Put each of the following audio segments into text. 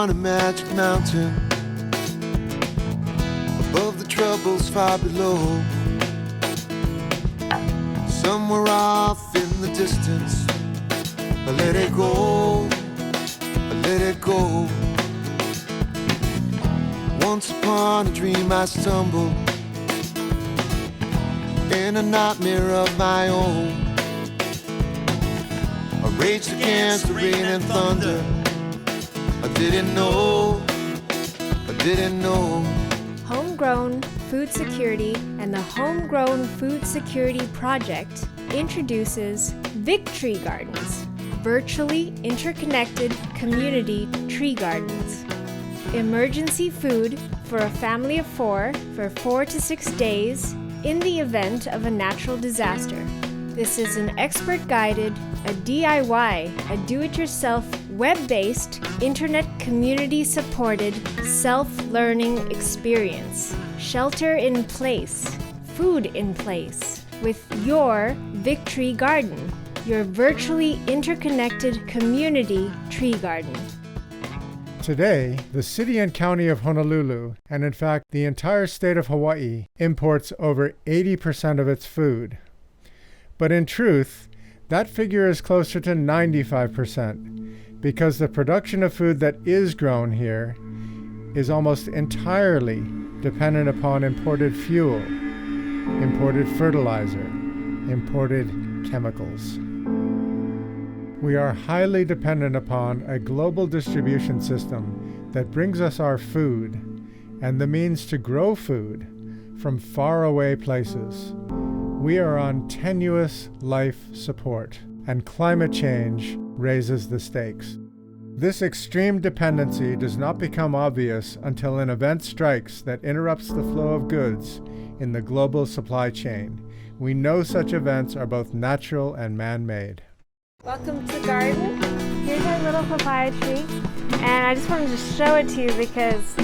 upon a magic mountain, above the troubles far below. Somewhere off in the distance, I let it go, I let it go. Once upon a dream I stumbled in a nightmare of my own. I raged against the rain and thunder. I didn't know, I didn't know. Homegrown Food Security and the Homegrown Food Security Project introduces Victory Gardens, virtually interconnected community tree gardens. Emergency food for a family of 4 for 4 to 6 days in the event of a natural disaster. This is an expert-guided, a DIY, a do-it-yourself, web-based, internet community-supported, self-learning experience. Shelter in place, food in place, with your Victory Garden, your virtually interconnected community tree garden. Today, the city and county of Honolulu, and in fact the entire state of Hawaii, imports over 80% of its food. But in truth, that figure is closer to 95%, because the production of food that is grown here is almost entirely dependent upon imported fuel, imported fertilizer, imported chemicals. We are highly dependent upon a global distribution system that brings us our food and the means to grow food from faraway places. We are on tenuous life support, and climate change raises the stakes. This extreme dependency does not become obvious until an event strikes that interrupts the flow of goods in the global supply chain. We know such events are both natural and man-made. Welcome to the garden. Here's our little papaya tree, and I just wanted to show it to you because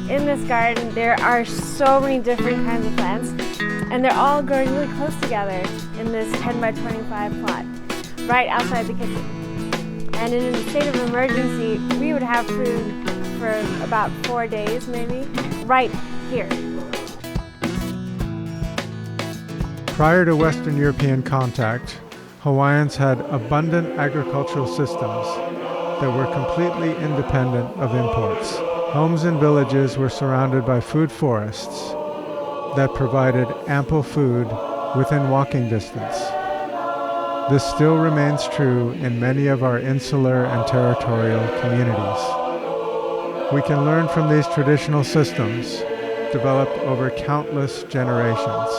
in this garden there are so many different kinds of plants, and they're all growing really close together in this 10 by 25 plot right outside the kitchen. And in a state of emergency, we would have food for about 4 days maybe, right here. Prior to Western European contact, Hawaiians had abundant agricultural systems that were completely independent of imports. Homes and villages were surrounded by food forests that provided ample food within walking distance. This still remains true in many of our insular and territorial communities. We can learn from these traditional systems developed over countless generations.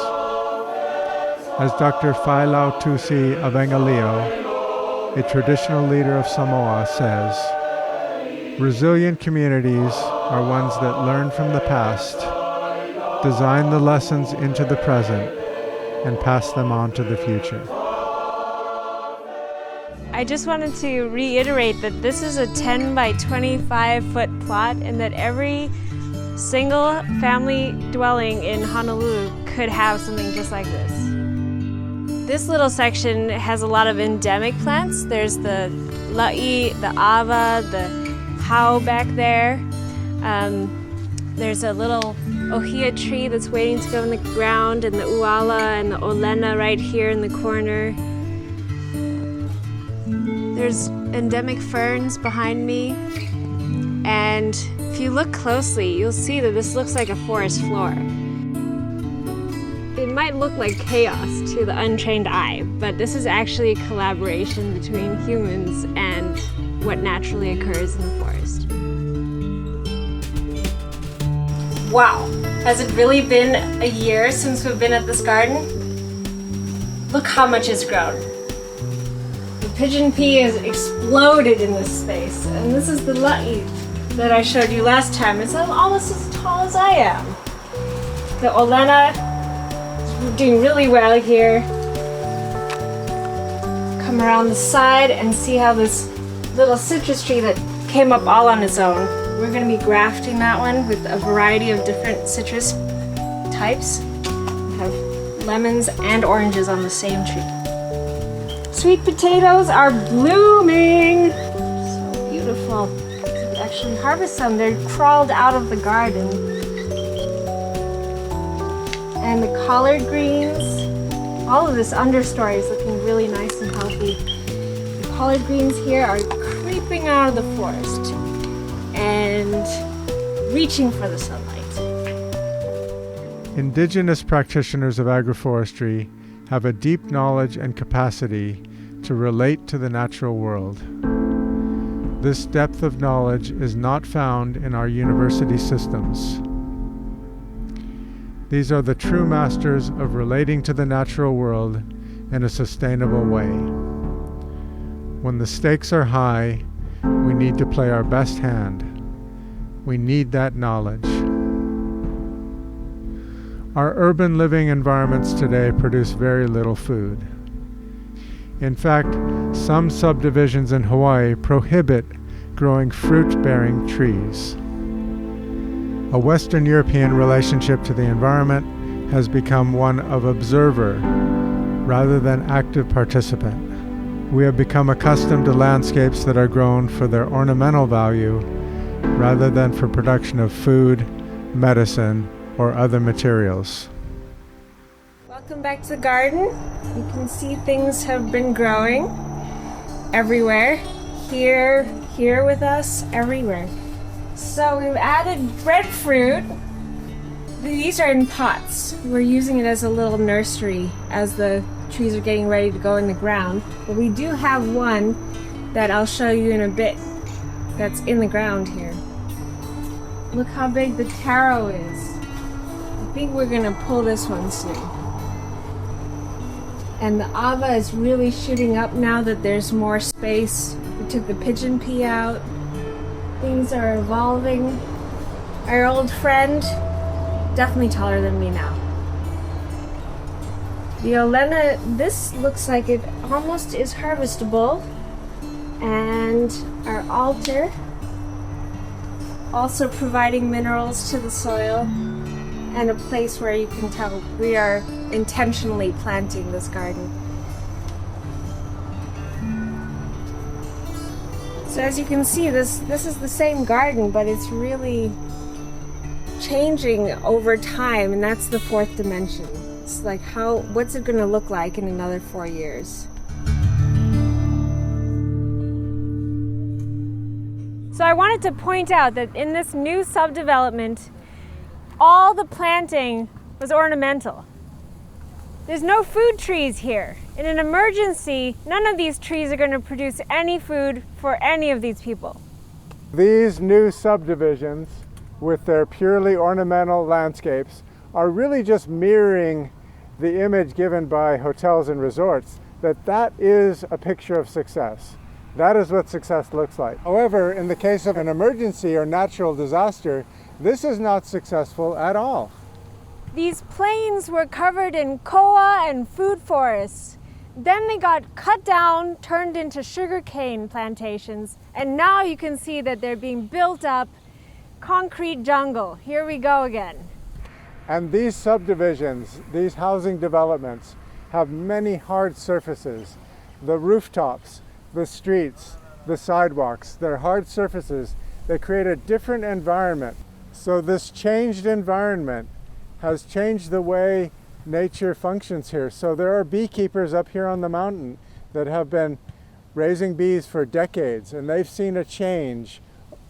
As Dr. Failau Tusi Avengaleo, a traditional leader of Samoa, says, resilient communities are ones that learn from the past, design the lessons into the present, and pass them on to the future. I just wanted to reiterate that this is a 10 by 25 foot plot and that every single family dwelling in Honolulu could have something just like this. This little section has a lot of endemic plants. There's the la'i, the ava, the hau back there. There's a little ohia tree that's waiting to go in the ground, and the uala and the olena right here in the corner. There's endemic ferns behind me. And if you look closely, you'll see that this looks like a forest floor. It might look like chaos to the untrained eye, but this is actually a collaboration between humans and what naturally occurs in the forest. Wow, has it really been a year since we've been at this garden? Look how much has grown. The pigeon pea has exploded in this space, and this is the la'i that I showed you last time. It's almost as tall as I am. The olena, we're doing really well here. Come around the side and see how this little citrus tree that came up all on its own. We're going to be grafting that one with a variety of different citrus types. We have lemons and oranges on the same tree. Sweet potatoes are blooming. So beautiful. actually harvest some. They're crawled out of the garden. And the collard greens, all of this understory is looking really nice and healthy. The collard greens here are creeping out of the forest and reaching for the sunlight. Indigenous practitioners of agroforestry have a deep knowledge and capacity to relate to the natural world. This depth of knowledge is not found in our university systems. These are the true masters of relating to the natural world in a sustainable way. When the stakes are high, we need to play our best hand. We need that knowledge. Our urban living environments today produce very little food. In fact, some subdivisions in Hawaii prohibit growing fruit-bearing trees. A Western European relationship to the environment has become one of observer rather than active participant. We have become accustomed to landscapes that are grown for their ornamental value rather than for production of food, medicine, or other materials. Welcome back to the garden. You can see things have been growing everywhere. Here with us, everywhere. So we've added breadfruit. These are in pots. We're using it as a little nursery as the trees are getting ready to go in the ground. But we do have one that I'll show you in a bit that's in the ground here. Look how big the taro is. I think we're gonna pull this one soon. And the ava is really shooting up now that there's more space. We took the pigeon pea out. Things are evolving. Our old friend, definitely taller than me now. The Olena, this looks like it almost is harvestable. And our altar, also providing minerals to the soil and a place where you can tell we are intentionally planting this garden. So as you can see, this is the same garden, but it's really changing over time, and that's the fourth dimension. It's like what's it going to look like in another 4 years? So I wanted to point out that in this new subdevelopment, all the planting was ornamental. There's no food trees here. In an emergency, none of these trees are going to produce any food for any of these people. These new subdivisions, with their purely ornamental landscapes, are really just mirroring the image given by hotels and resorts, that is a picture of success. That is what success looks like. However, in the case of an emergency or natural disaster, this is not successful at all. These plains were covered in koa and food forests. Then they got cut down, turned into sugarcane plantations, and now you can see that they're being built up. Concrete jungle. Here we go again. And these subdivisions, these housing developments, have many hard surfaces. The rooftops, the streets, the sidewalks, they're hard surfaces. They create a different environment. So this changed environment has changed the way nature functions here. So there are beekeepers up here on the mountain that have been raising bees for decades, and they've seen a change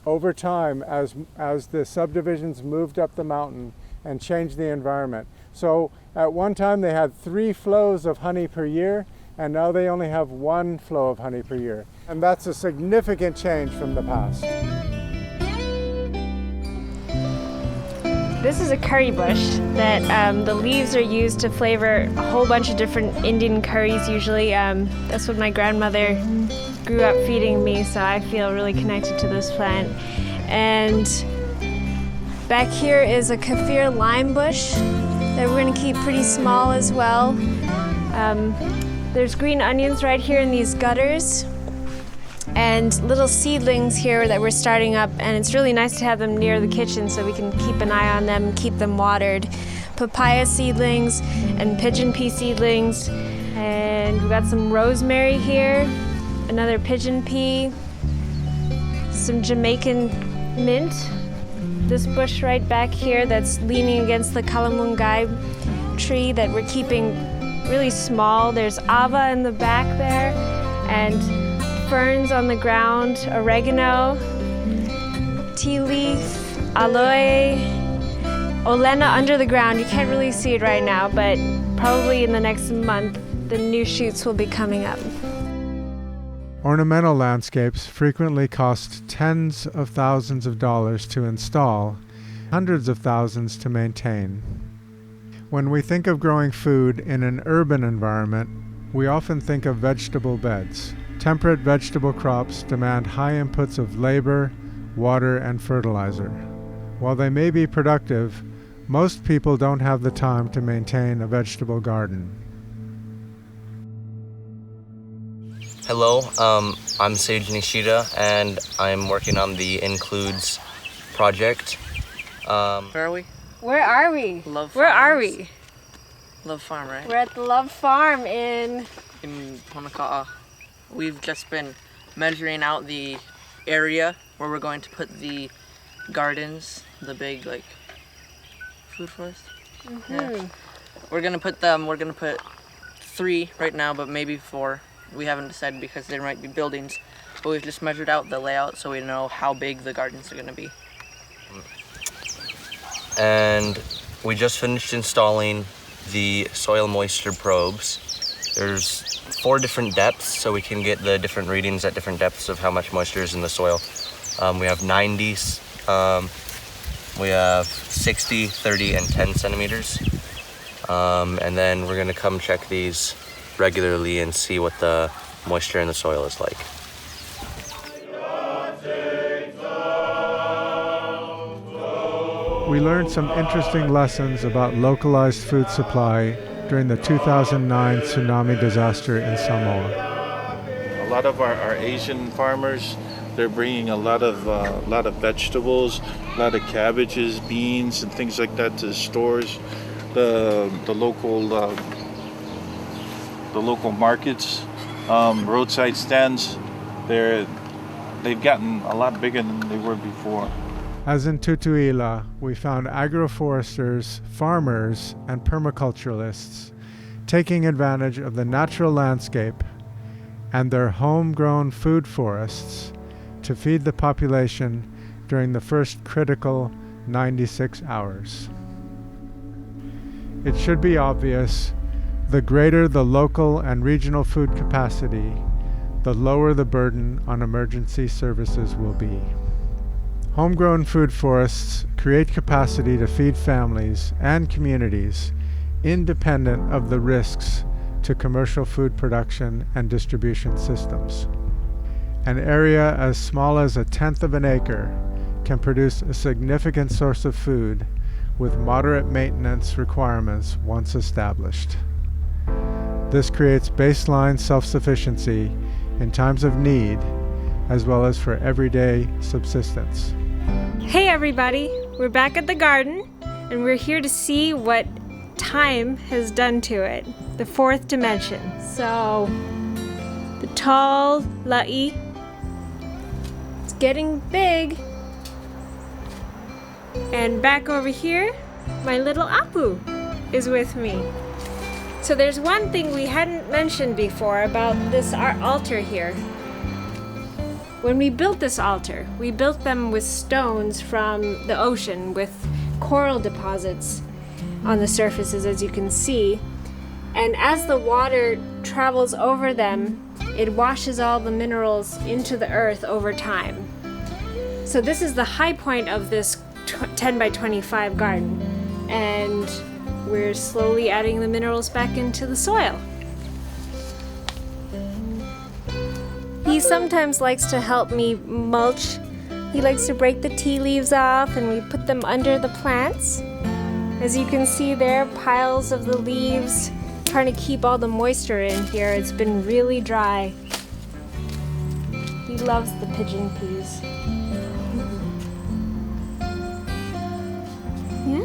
over time as the subdivisions moved up the mountain and changed the environment. So at one time they had 3 flows of honey per year, and now they only have 1 flow of honey per year. And that's a significant change from the past. This is a curry bush that the leaves are used to flavor a whole bunch of different Indian curries usually. That's what my grandmother grew up feeding me, so I feel really connected to this plant. And back here is a kaffir lime bush that we're going to keep pretty small as well. There's green onions right here in these gutters, and little seedlings here that we're starting up, and it's really nice to have them near the kitchen so we can keep an eye on them, keep them watered. Papaya seedlings and pigeon pea seedlings, and we've got some rosemary here, another pigeon pea, some Jamaican mint. This bush right back here that's leaning against the kalamungai tree that we're keeping really small. There's ava in the back there and ferns on the ground, oregano, tea leaf, aloe, olena under the ground. You can't really see it right now, but probably in the next month the new shoots will be coming up. Ornamental landscapes frequently cost tens of thousands of dollars to install, hundreds of thousands to maintain. When we think of growing food in an urban environment, we often think of vegetable beds. Temperate vegetable crops demand high inputs of labor, water, and fertilizer. While they may be productive, most people don't have the time to maintain a vegetable garden. Hello, I'm Sage Nishida, and I'm working on the Includes project. Where are we? Where are we? Love Where are Farms. we? Love Farm, right? We're at the Love Farm in Honeka'a. We've just been measuring out the area where we're going to put the gardens, the big like food forest. Yeah. We're gonna put 3 right now, but maybe 4. We haven't decided because there might be buildings, but we've just measured out the layout so we know how big the gardens are gonna be. And we just finished installing the soil moisture probes. There's 4 different depths, so we can get the different readings at different depths of how much moisture is in the soil. We have 90s, we have 60, 30, and 10 centimeters. And then we're gonna come check these regularly and see what the moisture in the soil is like. We learned some interesting lessons about localized food supply during the 2009 tsunami disaster in Samoa. A lot of our Asian farmers, they're bringing a lot of vegetables, a lot of cabbages, beans, and things like that to the stores. The local markets, roadside stands, they've gotten a lot bigger than they were before. As in Tutuila, we found agroforesters, farmers, and permaculturalists taking advantage of the natural landscape and their homegrown food forests to feed the population during the first critical 96 hours. It should be obvious, the greater the local and regional food capacity, the lower the burden on emergency services will be. Homegrown food forests create capacity to feed families and communities independent of the risks to commercial food production and distribution systems. An area as small as 1/10 of an acre can produce a significant source of food with moderate maintenance requirements once established. This creates baseline self-sufficiency in times of need, as well as for everyday subsistence. Hey everybody, we're back at the garden and we're here to see what time has done to it, the 4th dimension. So, the tall la'i, it's getting big. And back over here, my little Apu is with me. So there's one thing we hadn't mentioned before about this our altar here. When we built this altar, we built them with stones from the ocean with coral deposits on the surfaces, as you can see. And as the water travels over them, it washes all the minerals into the earth over time. So this is the high point of this 10 by 25 garden. And we're slowly adding the minerals back into the soil. He sometimes likes to help me mulch. He likes to break the tea leaves off and we put them under the plants. As you can see there, piles of the leaves, trying to keep all the moisture in here. It's been really dry. He loves the pigeon peas. Yeah.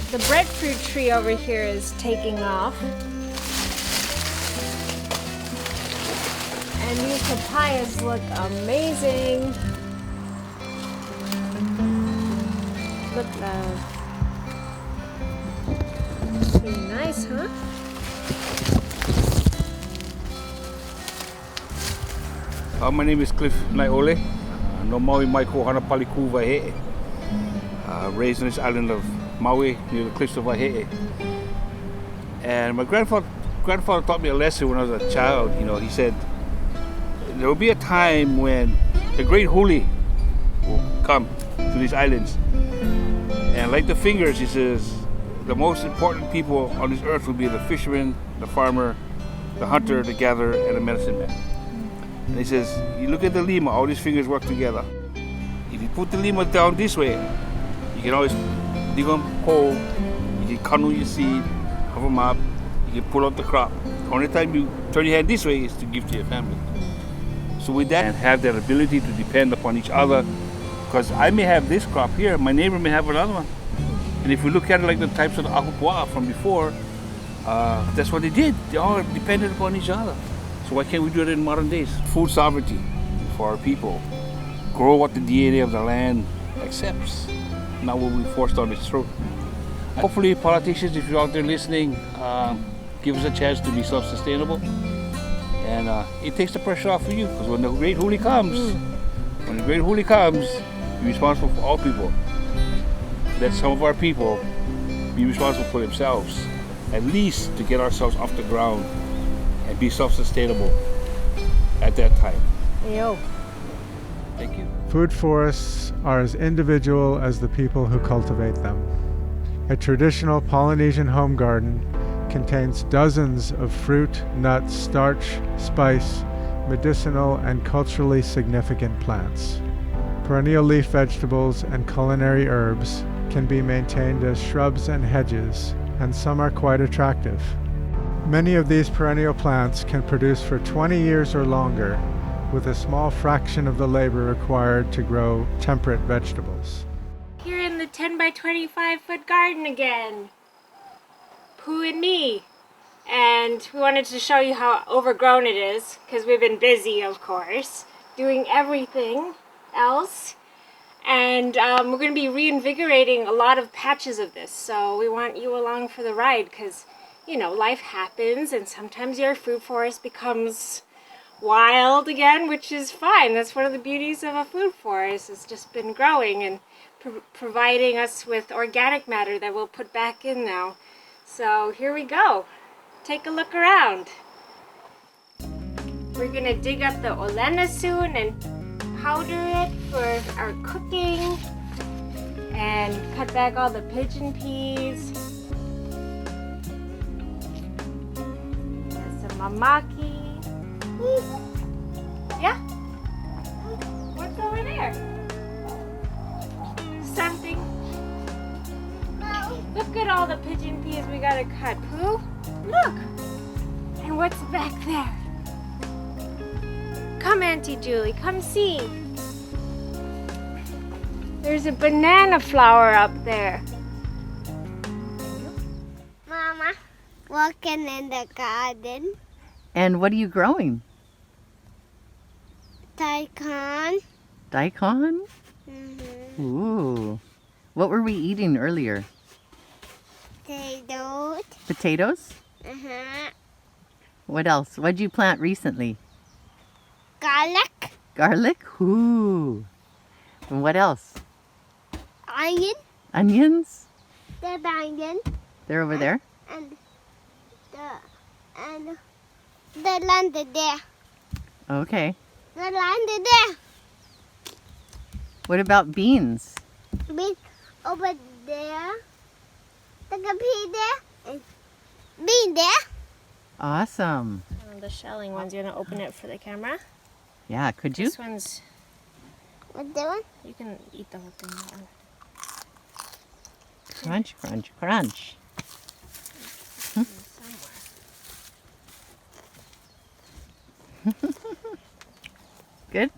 The breadfruit tree over here is taking off. And these papayas look amazing. Look, pretty nice, huh? My name is Cliff Naiole. No Maui mai ko hana paliku Waihe'e. Raised on this island of Maui near the cliffs of Waihe'e. And my grandfather taught me a lesson when I was a child. You know, he said there will be a time when the great huli will come to these islands. And like the fingers, he says, the most important people on this earth will be the fisherman, the farmer, the hunter, the gatherer, and the medicine man. And he says, you look at the lima, all these fingers work together. If you put the lima down this way, you can always dig them hole, you can kanu your seed, cover them up, you can pull out the crop. The only time you turn your hand this way is to give to your family. So with that, and have that ability to depend upon each other, because I may have this crop here, my neighbor may have another one. And if we look at it like the types of the ahupua'a from before, that's what they did. They all depended upon each other. So why can't we do it in modern days? Food sovereignty for our people. Grow what the DNA of the land accepts, not what we forced down its throat. Hopefully politicians, if you're out there listening, give us a chance to be self-sustainable. And it takes the pressure off of you, because when the great huli comes, be responsible for all people. Let some of our people be responsible for themselves, at least to get ourselves off the ground and be self-sustainable at that time. Yo. Thank you. Food forests are as individual as the people who cultivate them. A traditional Polynesian home garden contains dozens of fruit, nuts, starch, spice, medicinal, and culturally significant plants. Perennial leaf vegetables and culinary herbs can be maintained as shrubs and hedges, and some are quite attractive. Many of these perennial plants can produce for 20 years or longer, with a small fraction of the labor required to grow temperate vegetables. Here in the 10 by 25 foot garden again. Pooh and me. And we wanted to show you how overgrown it is, because we've been busy, of course, doing everything else. And we're going to be reinvigorating a lot of patches of this. So we want you along for the ride, because, you know, life happens and sometimes your food forest becomes wild again, which is fine. That's one of the beauties of a food forest. It's just been growing and providing us with organic matter that we'll put back in now. So here we go. Take a look around. We're gonna dig up the olena soon and powder it for our cooking, and cut back all the pigeon peas. There's some mamaki. Yeah? What's over there? Something? Look at all the pigeon peas we gotta cut, Pooh. Look! And what's back there? Come, Auntie Julie, come see. There's a banana flower up there. Mama, walking in the garden. And what are you growing? Daikon. Daikon? Mm-hmm. Ooh. What were we eating earlier? Potatoes. Potatoes? Uh-huh. What else? What'd you plant recently? Garlic. Garlic? Ooh. And what else? Onion. Onions? The onion. They're over there? And the land there. Okay. The land there. What about beans? Bean over there. The pea there. And bean there. Awesome. The shelling one's gonna open it for the camera. Yeah, could you? This one's, What's that one? you can eat the whole thing. That one. Crunch, crunch, crunch. Good?